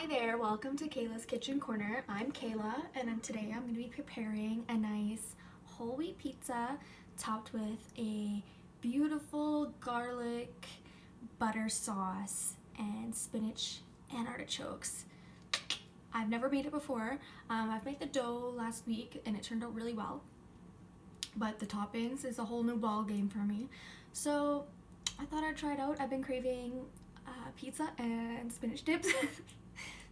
Hi there, welcome to Kayla's Kitchen Corner. I'm Kayla, and today I'm going to be preparing a nice whole wheat pizza topped with a beautiful garlic butter sauce and spinach and artichokes. I've never made it before. I've made the dough last week and it turned out really well, but the toppings is a whole new ball game for me. So I thought I'd try it out. I've been craving pizza and spinach dips.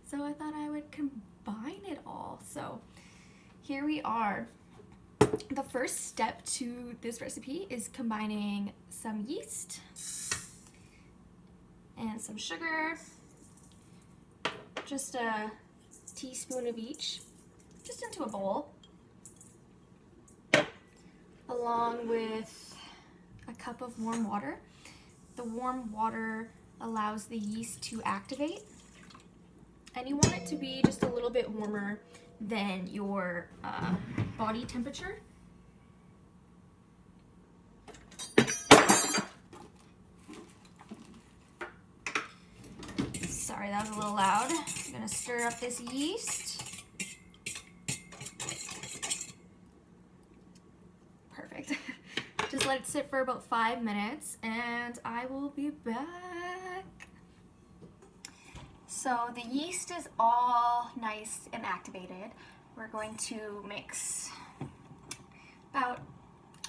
So I thought I would combine it all. So here we are. The first step to this recipe is combining some yeast and some sugar, just a teaspoon of each, just into a bowl, along with a cup of warm water. The warm water allows the yeast to activate, and you want it to be just a little bit warmer than your body temperature. Sorry, that was a little loud. I'm gonna stir up this yeast. Perfect. Just let it sit for about 5 minutes and I will be back. So the yeast is all nice and activated. We're going to mix about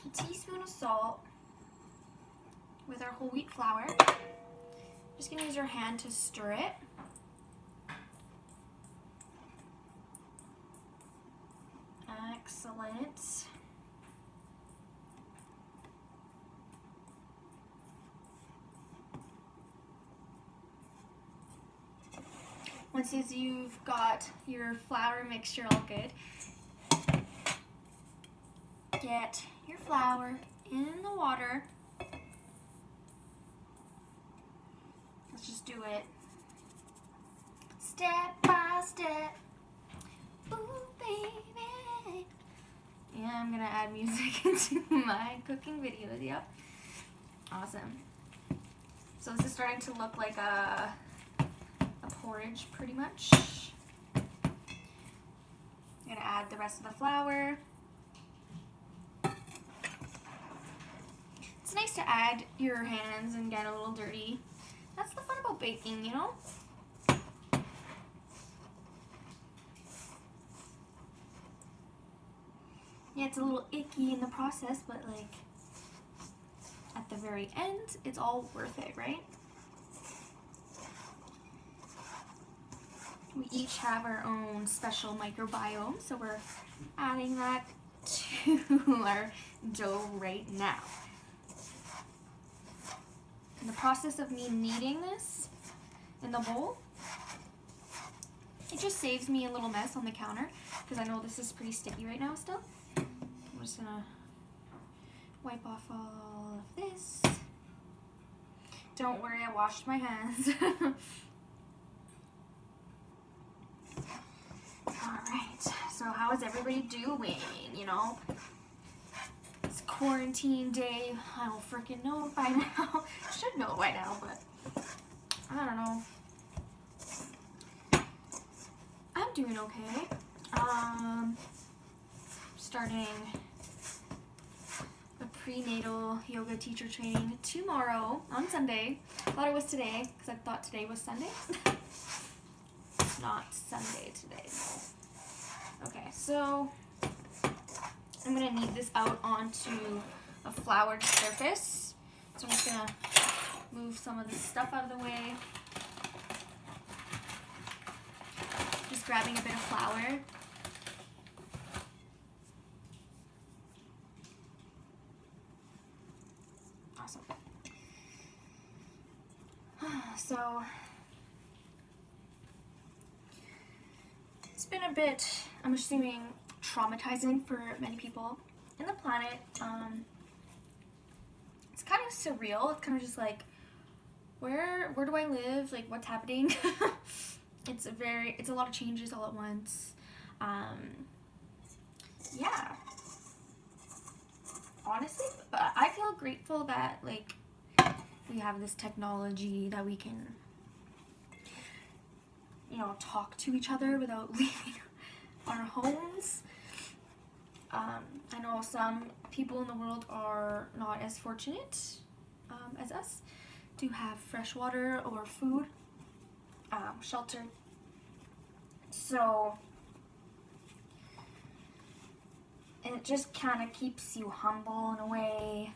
a teaspoon of salt with our whole wheat flour. Just gonna use your hand to stir it. Excellent. Once you've got your flour mixture all good, get your flour in the water. Let's just do it step by step. Ooh, baby. Yeah, I'm gonna add music into my cooking videos, yep. Awesome. So this is starting to look like a porridge pretty much. I'm gonna add the rest of the flour. It's nice to add your hands and get a little dirty. That's the fun about baking, you know? Yeah, it's a little icky in the process, but like at the very end, it's all worth it, right? We each have our own special microbiome, so we're adding that to our dough right now. In the process of me kneading this in the bowl, it just saves me a little mess on the counter because I know this is pretty sticky right now still. I'm just gonna wipe off all of this. Don't worry, I washed my hands. Alright, so how is everybody doing, you know? It's quarantine day. I don't freaking know by now. Should know by now, but I don't know. I'm doing okay. Starting a prenatal yoga teacher training tomorrow on Sunday. I thought it was today because I thought today was Sunday. It's not Sunday today. Okay, so I'm gonna knead this out onto a floured surface. So I'm just gonna move some of this stuff out of the way. Just grabbing a bit of flour. Awesome. So it's been a bit, I'm assuming, traumatizing for many people in the planet. It's kind of surreal. It's kind of just like, where do I live? Like, what's happening? It's a lot of changes all at once. Yeah. Honestly, but I feel grateful that like we have this technology that we can you know, talk to each other without leaving our homes. I know some people in the world are not as fortunate as us to have fresh water or food, shelter. So it just kind of keeps you humble in a way.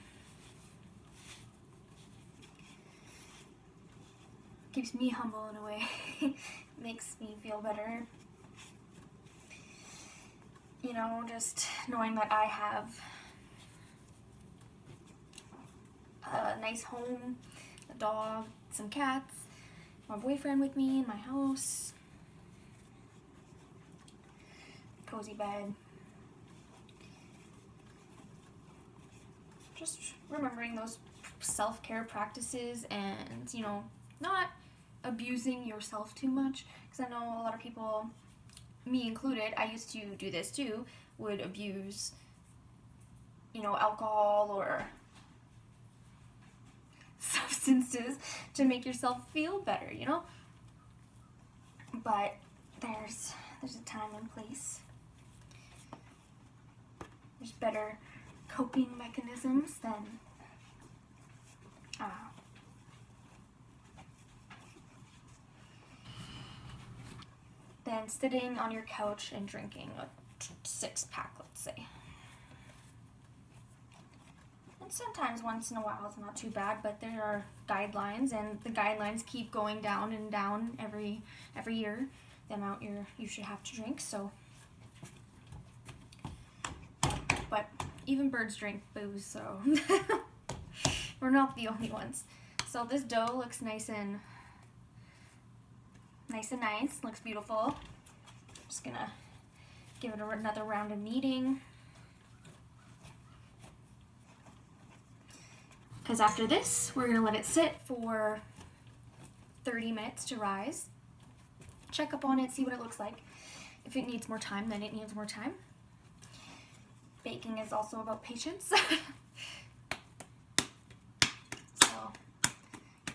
Keeps me humble in a way. Makes me feel better. You know, just knowing that I have a nice home, a dog, some cats, my boyfriend with me in my house, cozy bed. Just remembering those self-care practices and, you know, not abusing yourself too much, because I know a lot of people, me included, I used to do this too, would abuse, you know, alcohol or substances to make yourself feel better, you know? But there's a time and place. There's better coping mechanisms than sitting on your couch and drinking a 6-pack, let's say. And sometimes once in a while it's not too bad, but there are guidelines, and the guidelines keep going down and down every year, the amount you should have to drink. So, but even birds drink booze, so we're not the only ones. So this dough looks nice and nice, looks beautiful. Just gonna give it another round of kneading, because after this we're gonna let it sit for 30 minutes to rise. Check up on it, see what it looks like. If it needs more time, then it needs more time. Baking is also about patience. So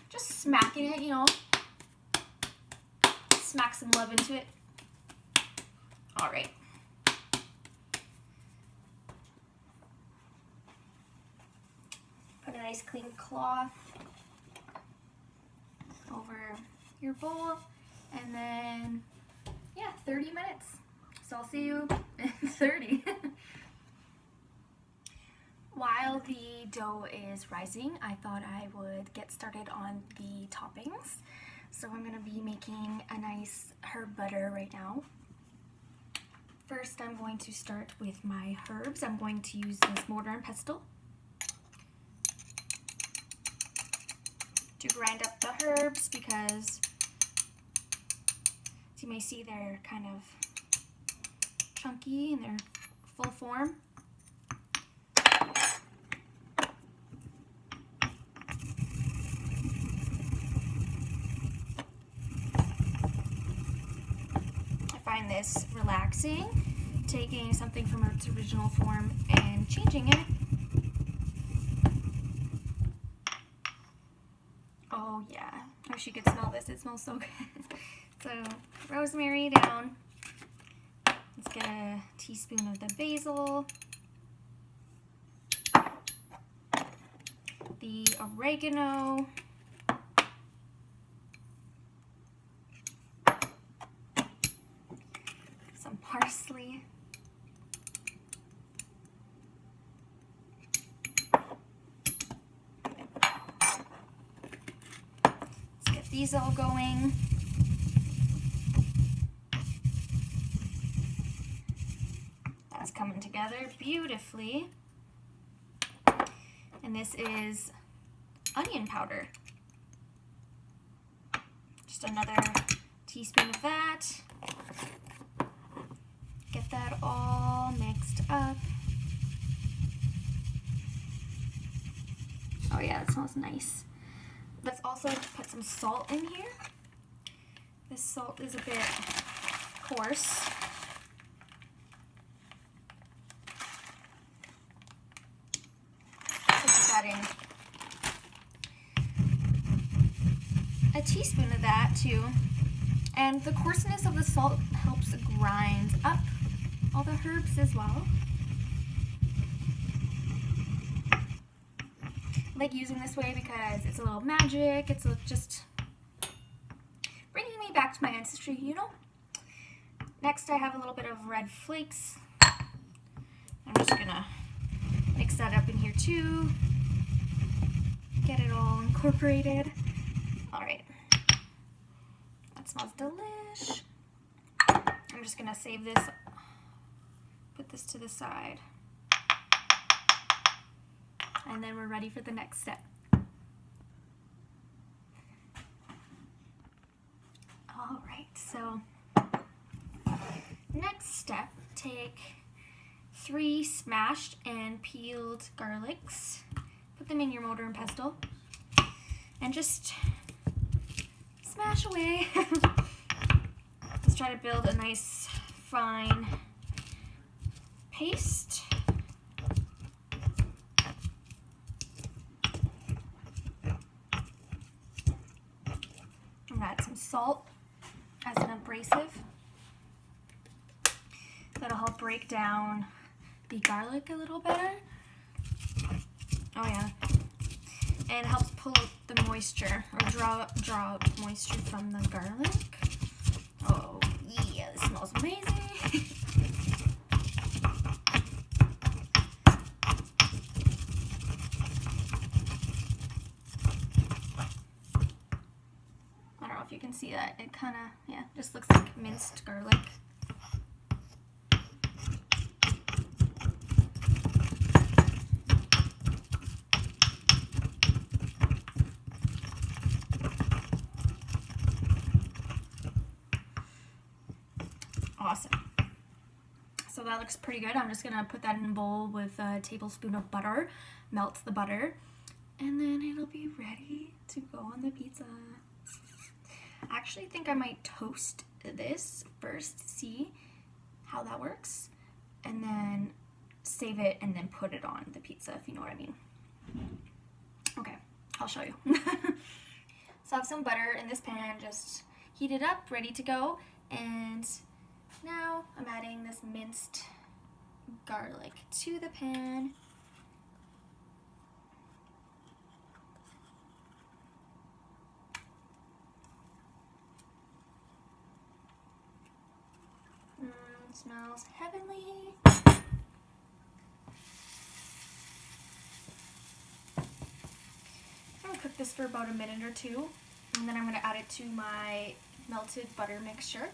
just smacking it, you know, smack some love into it. All right. Put a nice clean cloth over your bowl, and then, yeah, 30 minutes. So I'll see you in 30. While the dough is rising, I thought I would get started on the toppings. So I'm going to be making a nice herb butter right now. First, I'm going to start with my herbs. I'm going to use this mortar and pestle to grind up the herbs, because as you may see, they're kind of chunky in their full form. Find this relaxing, taking something from its original form and changing it. Oh yeah, I wish you could smell this. It smells so good. So rosemary down. Let's get a teaspoon of the basil, the oregano, parsley, let's get these all going. That's coming together beautifully. And this is onion powder. Just another teaspoon of that. Get that all mixed up. Oh yeah, that smells nice. Let's also put some salt in here. This salt is a bit coarse. Put that in. A teaspoon of that too. And the coarseness of the salt helps grind up all the herbs as well. I like using this way because it's a little magic. It's just bringing me back to my ancestry, you know? Next, I have a little bit of red flakes. I'm just gonna mix that up in here too. Get it all incorporated. All right. That smells delish. I'm just gonna save this, put this to the side. And then we're ready for the next step. All right, so next step, take 3 smashed and peeled garlics, put them in your mortar and pestle, and just smash away. Let's try to build a nice fine paste. I'm gonna add some salt as an abrasive. That'll help break down the garlic a little better. Oh yeah. And helps pull out the moisture, or draw out moisture from the garlic. Oh yeah, this smells amazing. I don't know if you can see that. It kind of, yeah, just looks like minced garlic. Awesome. So that looks pretty good. I'm just gonna put that in a bowl with a tablespoon of butter, melt the butter, and then it'll be ready to go on the pizza. I actually think I might toast this first to see how that works, and then save it and then put it on the pizza, if you know what I mean. Okay, I'll show you. So I have some butter in this pan, just heated up, ready to go, and now I'm adding this minced garlic to the pan. Smells heavenly. I'm gonna cook this for about a minute or two, and then I'm gonna add it to my melted butter mixture.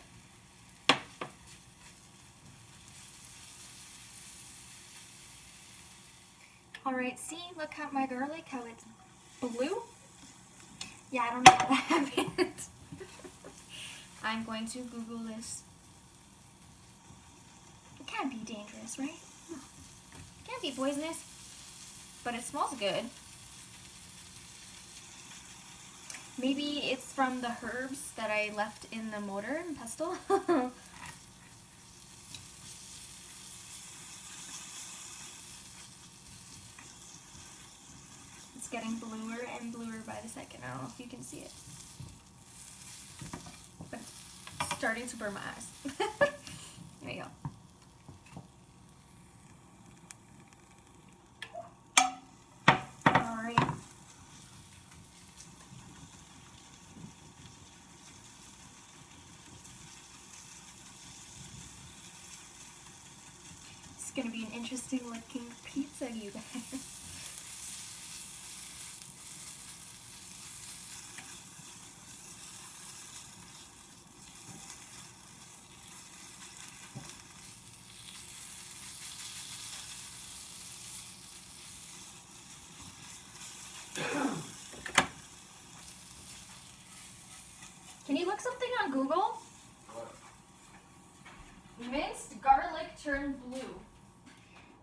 Alright, see, look at my garlic, how it's blue. Yeah, I don't know how that happened. I'm going to Google this. It can't be dangerous, right? No. It can't be poisonous, but it smells good. Maybe it's from the herbs that I left in the mortar and pestle. It's getting bluer and bluer by the second. I don't know if you can see it, but it's starting to burn my eyes. There you go. Alright. It's gonna be an interesting looking pizza, you guys. Can you look something on Google? What? Minced garlic turned blue.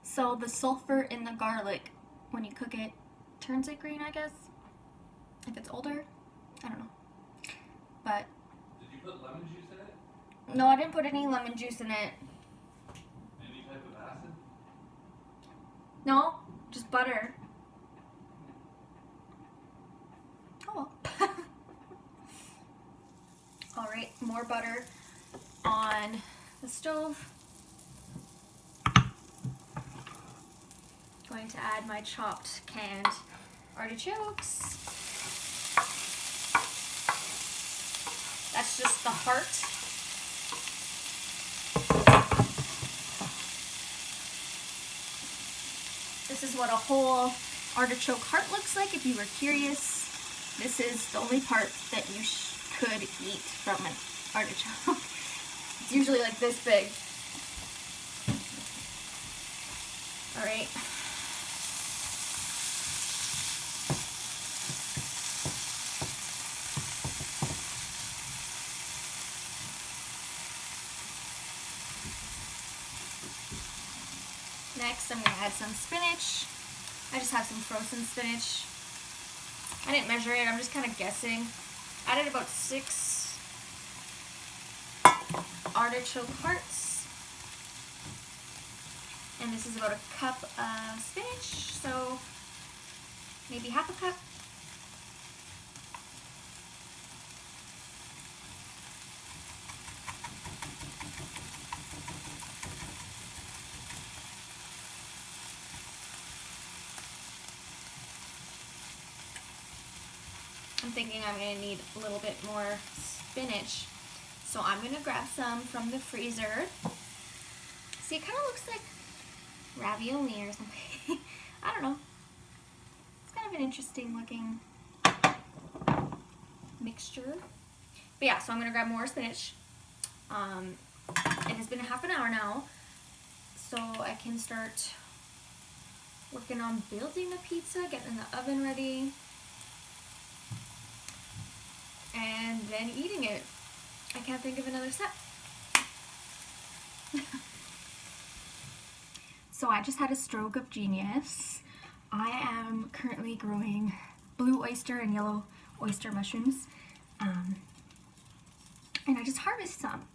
So the sulfur in the garlic, when you cook it, turns it green, I guess. If it's older, I don't know. But Did you put lemon juice in it? no, I didn't put any lemon juice in it. Any type of acid? No, just butter. Oh well. All right, more butter on the stove. Going to add my chopped canned artichokes. That's just the heart. This is what a whole artichoke heart looks like if you were curious. This is the only part that you could eat from an artichoke. It's usually like this big. All right. Next, I'm going to add some spinach. I just have some frozen spinach. I didn't measure it, I'm just kind of guessing. Added about 6 artichoke hearts. And this is about a cup of spinach, so maybe half a cup. I'm thinking I'm going to need a little bit more spinach. So I'm going to grab some from the freezer. See, it kind of looks like ravioli or something. I don't know. It's kind of an interesting looking mixture. But yeah, so I'm going to grab more spinach. It has been half an hour now, so I can start working on building the pizza, getting the oven ready, and then eating it. I can't think of another step. So I just had a stroke of genius. I am currently growing blue oyster and yellow oyster mushrooms. And I just harvested some.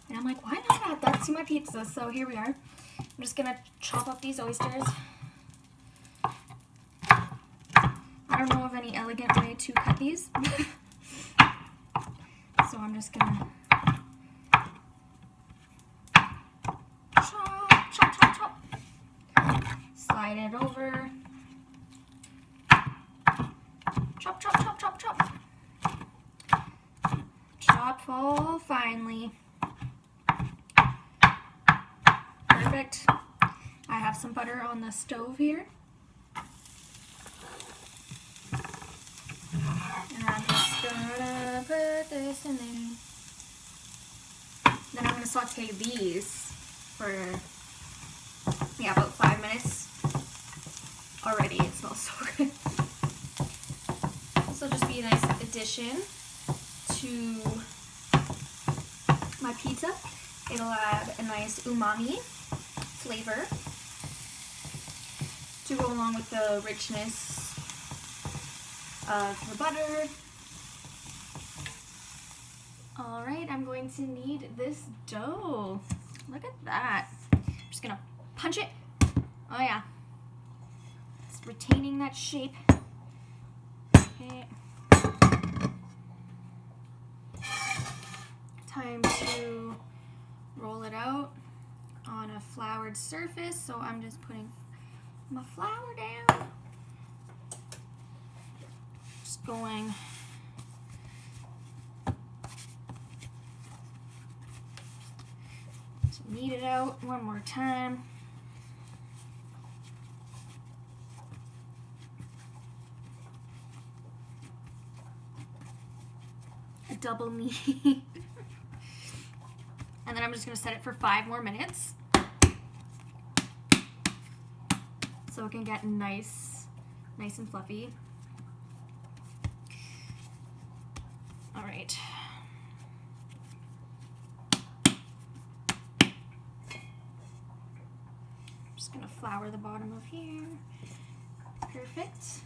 And I'm like, why not add that to my pizza? So here we are. I'm just gonna chop up these oysters. I don't know of any elegant way to cut these. So I'm just gonna chop, chop, chop, chop. Slide it over. Chop, chop, chop, chop, chop. Chop all finely. Perfect. I have some butter on the stove here. And I'm just gonna put this in there. Then I'm gonna saute these for, yeah, about 5 minutes. Already it smells so good. This will just be a nice addition to my pizza. It'll add a nice umami flavor to go along with the richness of the butter. All right, I'm going to knead this dough. Look at that. I'm just gonna punch it. Oh yeah. It's retaining that shape. Okay. Time to roll it out on a floured surface. So I'm just putting my flour down. Just going to knead it out one more time. A double knead. And then I'm just going to set it for 5 more minutes so it can get nice and fluffy. All right. I'm just going to flour the bottom of here. Perfect.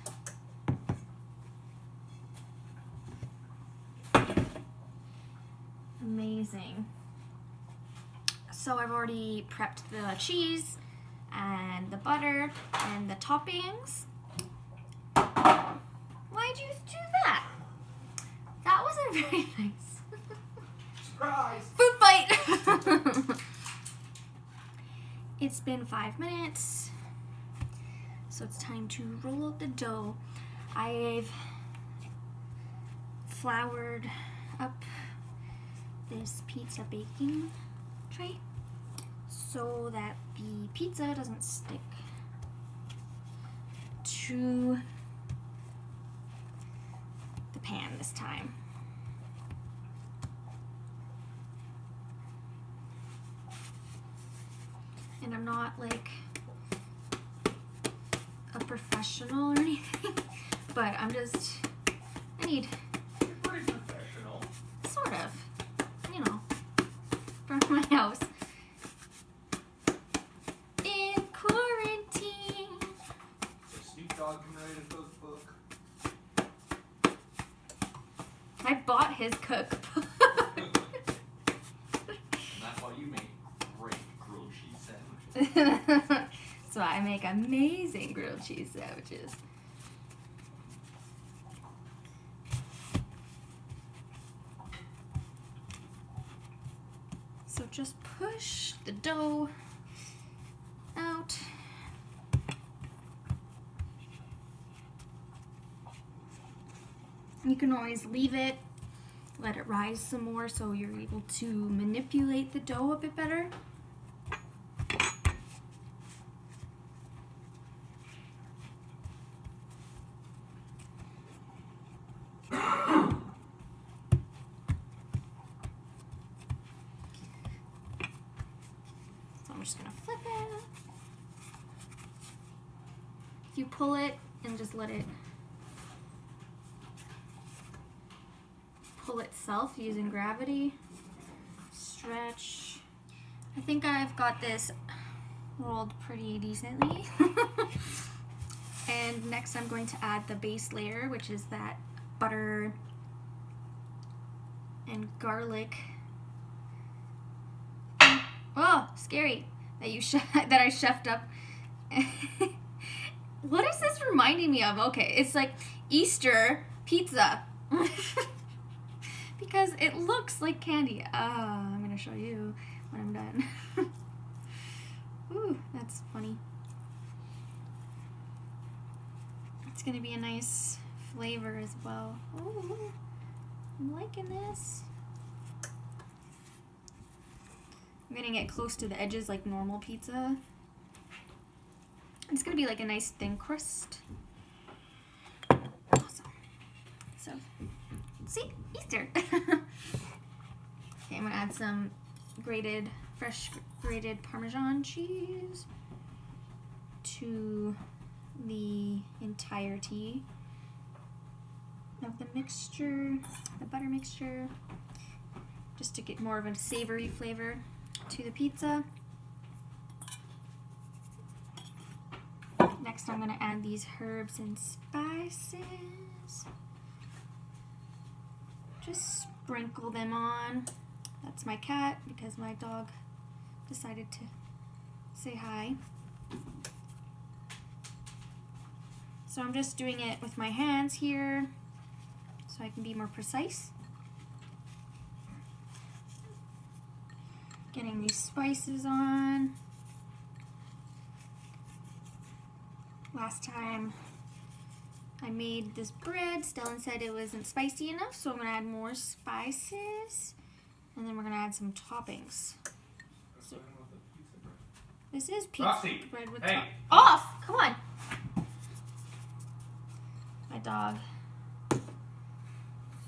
Amazing. So I've already prepped the cheese and the butter and the toppings. Why'd you do that? That wasn't very nice. Surprise! Food fight! It's been 5 minutes, so it's time to roll out the dough. I've floured up this pizza baking tray so that the pizza doesn't stick to the pan this time. And I'm not like a professional or anything, but I need You're pretty professional. sort of, you know, from my house. In quarantine. So Snoop Dogg can write a cookbook. I bought his cookbook. And that's why you make great grilled cheese sandwiches. So I make amazing grilled cheese sandwiches. So just push the dough out. You can always leave it, let it rise some more so you're able to manipulate the dough a bit better. So I'm just gonna flip it. If you pull it and just let it pull itself using gravity, stretch. I think I've got this rolled pretty decently. And next I'm going to add the base layer, which is that butter and garlic. Oh, scary that that I chefed up. What is this reminding me of? Okay, it's like Easter pizza. Because it looks like candy. I'm gonna show you when I'm done. Ooh, that's funny. It's gonna be a nice flavor as well. Ooh, I'm liking this. I'm getting it close to the edges like normal pizza. It's gonna be like a nice thin crust. Awesome. So, see, Easter. Okay, I'm gonna add some fresh grated Parmesan cheese to the entirety of the mixture, the butter mixture, just to get more of a savory flavor to the pizza. Next, I'm gonna add these herbs and spices. Just sprinkle them on. That's my cat because my dog decided to say hi. So I'm just doing it with my hands here so I can be more precise. Getting these spices on. Last time I made this bread, Stellan said it wasn't spicy enough, so I'm gonna add more spices, and then we're gonna add some toppings. So, this is pizza Roxy, bread with hey. off! Come on! My dog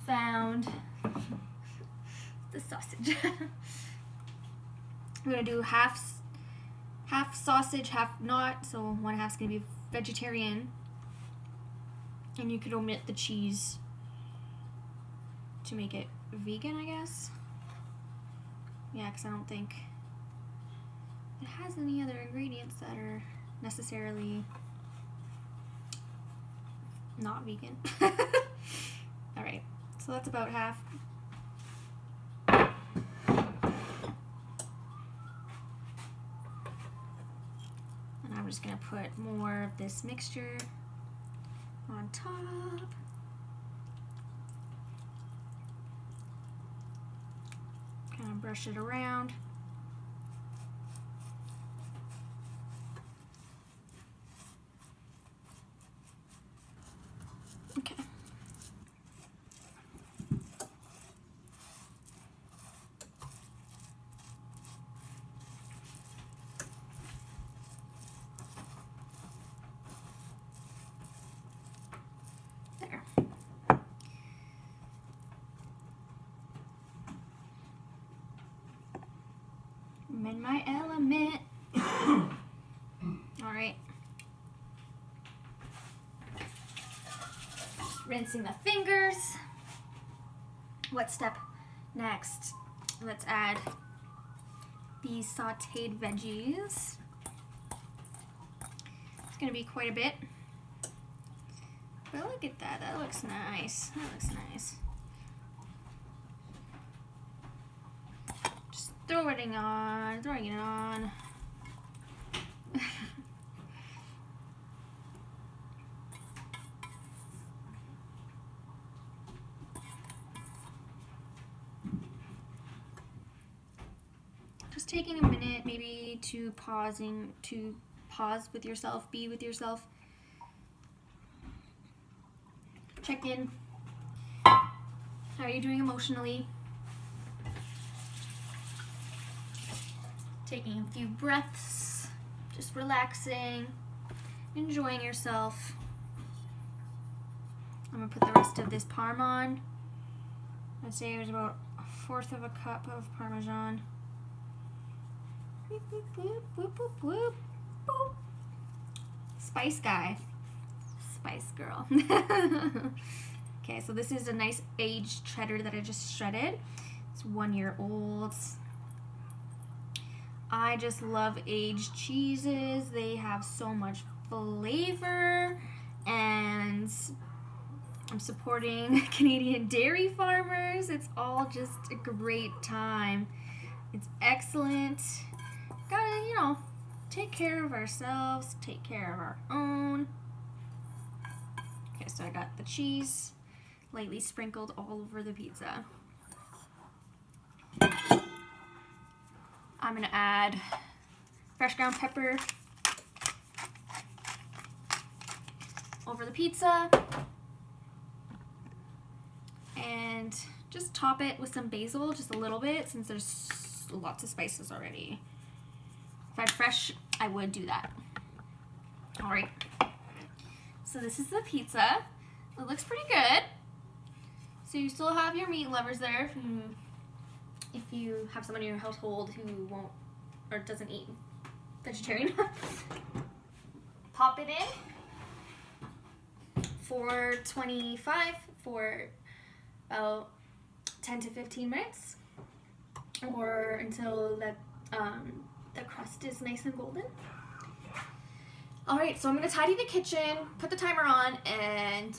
found the sausage. We're gonna do half sausage, half not, so one half's gonna be vegetarian. And you could omit the cheese to make it vegan, I guess. Yeah, because I don't think it has any other ingredients that are necessarily not vegan. Alright, so that's about half. And I'm just going to put more of this mixture on top. brush it around. Okay. There. I'm in my element. All right. Just rinsing the fingers. What step next? Let's add these sauteed veggies. It's gonna be quite a bit. But look at that, that looks nice. That looks nice. Just throwing it on. Just taking a minute maybe to pause with yourself, be with yourself. Check in. How are you doing emotionally? Taking a few breaths, just relaxing, enjoying yourself. I'm gonna put the rest of this parm on. I'd say it was about 1/4 of a cup of Parmesan. Boop, boop, boop, boop, boop, boop, boop. Spice guy. Spice girl. Okay, so this is a nice aged cheddar that I just shredded. It's 1 year old. I just love aged cheeses. They have so much flavor, and I'm supporting Canadian dairy farmers. It's all just a great time. It's excellent. Gotta, you know, take care of ourselves, take care of our own. Okay, so I got the cheese lightly sprinkled all over the pizza. I'm gonna add fresh ground pepper over the pizza and just top it with some basil, just a little bit, since there's lots of spices already. If I had fresh, I would do that. All right, so this is the pizza. It looks pretty good. So you still have your meat lovers there if you have someone in your household who won't or doesn't eat vegetarian. Pop it in for 25 for about 10 to 15 minutes, or until the crust is nice and golden. All right, so I'm gonna tidy the kitchen, put the timer on, and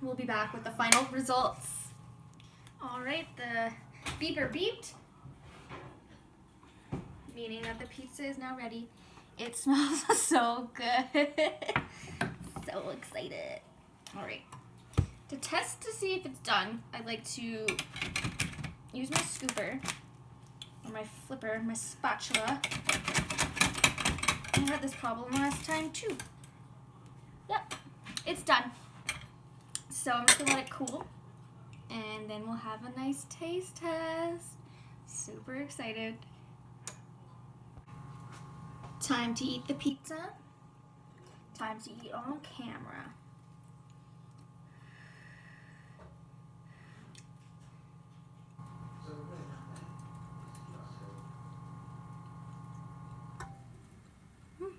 we'll be back with the final results. All right, the beeper beeped, meaning that the pizza is now ready. It smells so good. So excited. All right, to test to see if it's done, I'd like to use my scooper or my flipper, my spatula. I had this problem last time too. Yep, it's done. So I'm just gonna let it cool, and then we'll have a nice taste test. Super excited. Time to eat the pizza. Time to eat on camera.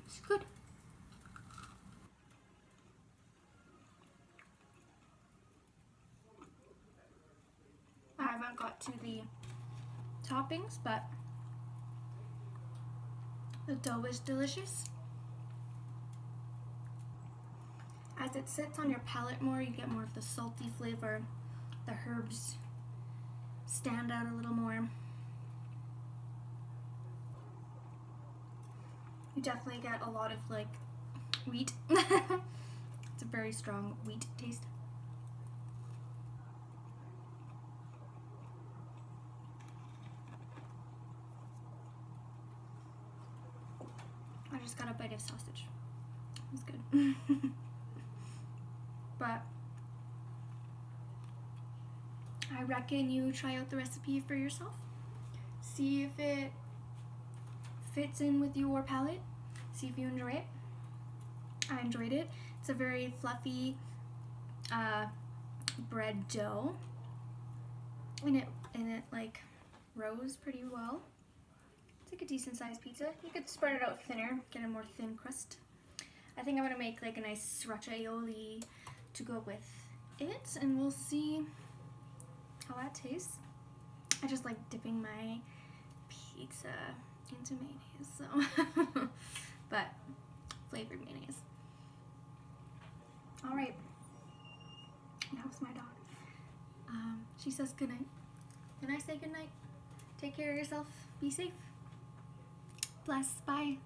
It's good. I haven't got to the toppings, but the dough is delicious. As it sits on your palate more, you get more of the salty flavor. The herbs stand out a little more. You definitely get a lot of like wheat. It's a very strong wheat taste. just got a bite of sausage. It was good. But I reckon you try out the recipe for yourself. See if it fits in with your palate. See if you enjoy it. I enjoyed it. It's a very fluffy bread dough, and it like rose pretty well. It's like a decent sized pizza. You could spread it out thinner, get a more thin crust. I think I'm gonna make like a nice sriracha aioli to go with it, and we'll see how that tastes. I just like dipping my pizza into mayonnaise, so but flavored mayonnaise. All right, now it's my dog. She says goodnight. Can I say goodnight? Take care of yourself. Be safe. Bless. Bye.